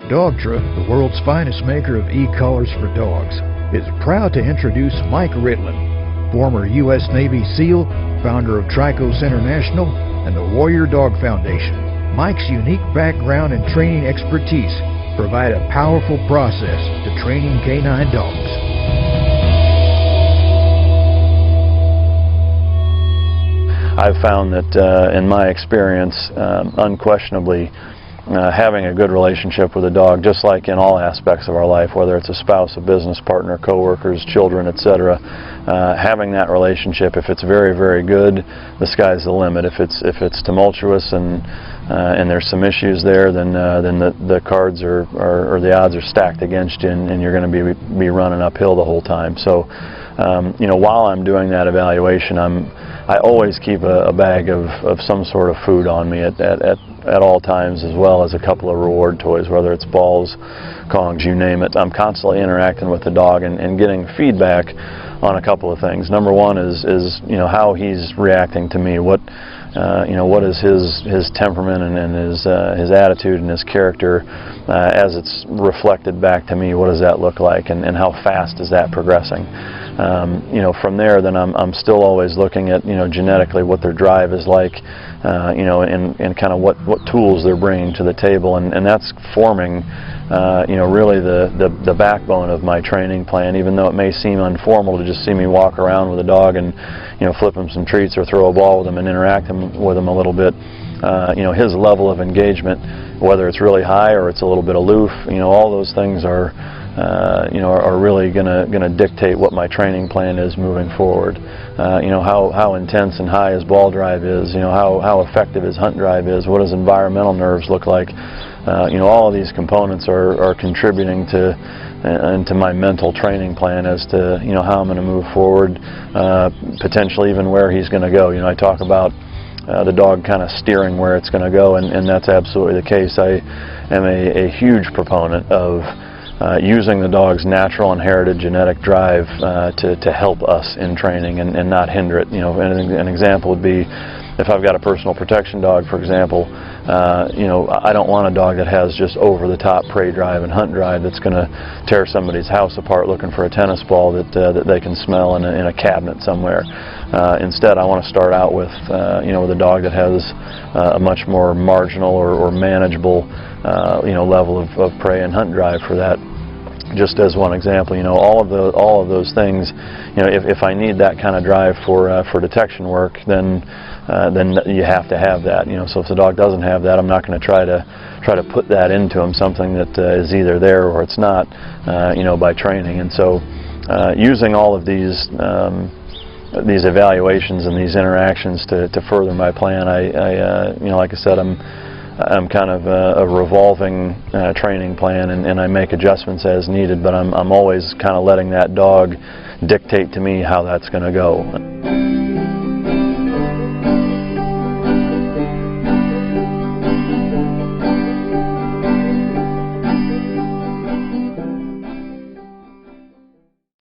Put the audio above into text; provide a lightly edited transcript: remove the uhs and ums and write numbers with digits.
Dogtra, the world's finest maker of e-collars for dogs, is proud to introduce Mike Ritland, former U.S. Navy SEAL, founder of Tricos International, and the Warrior Dog Foundation. Mike's unique background and training expertise provide a powerful process to training canine dogs. I've found that in my experience, unquestionably, having a good relationship with a dog, just like in all aspects of our life, whether it's a spouse, a business partner, coworkers, children, etc., having that relationship, if it's very, very good, the sky's the limit. If it's tumultuous and there's some issues there, then the cards or the odds are stacked against you, and you're going to be running uphill the whole time. So, while I'm doing that evaluation, I always keep a bag of some sort of food on me at all times, as well as a couple of reward toys, whether it's balls, Kongs, you name it. I'm constantly interacting with the dog and getting feedback on a couple of things. Number one is how he's reacting to me. What is his temperament and his attitude and his character as it's reflected back to me. What does that look like, and how fast is that progressing? From there, then I'm still always looking at genetically what their drive is like, and kind of what tools they're bringing to the table, and that's forming really the backbone of my training plan. Even though it may seem informal to just see me walk around with a dog and flip him some treats or throw a ball with him and interact with him a little bit, his level of engagement, whether it's really high or it's a little bit aloof, all those things are really gonna dictate what my training plan is moving forward. How intense and high his ball drive is, how effective his hunt drive is, what his environmental nerves look like. All of these components are contributing into my mental training plan as to how I'm going to move forward, potentially even where he's going to go. I talk about the dog kind of steering where it's going to go, and that's absolutely the case. I am a huge proponent of using the dog's natural inherited genetic drive to help us in training and not hinder it. An example would be if I've got a personal protection dog, for example. I don't want a dog that has just over-the-top prey drive and hunt drive that's going to tear somebody's house apart looking for a tennis ball that they can smell in a cabinet somewhere. Instead, I want to start out with with a dog that has a much more marginal or manageable level of prey and hunt drive for that. Just as one example, all of those things, if I need that kind of drive for detection work, then you have to have that. So if the dog doesn't have that, I'm not going to try to put that into him, something that is either there or it's not, by training. And so using all of these evaluations and these interactions to further my plan, like I said, I'm kind of a revolving training plan, and I make adjustments as needed, but I'm always kind of letting that dog dictate to me how that's going to go.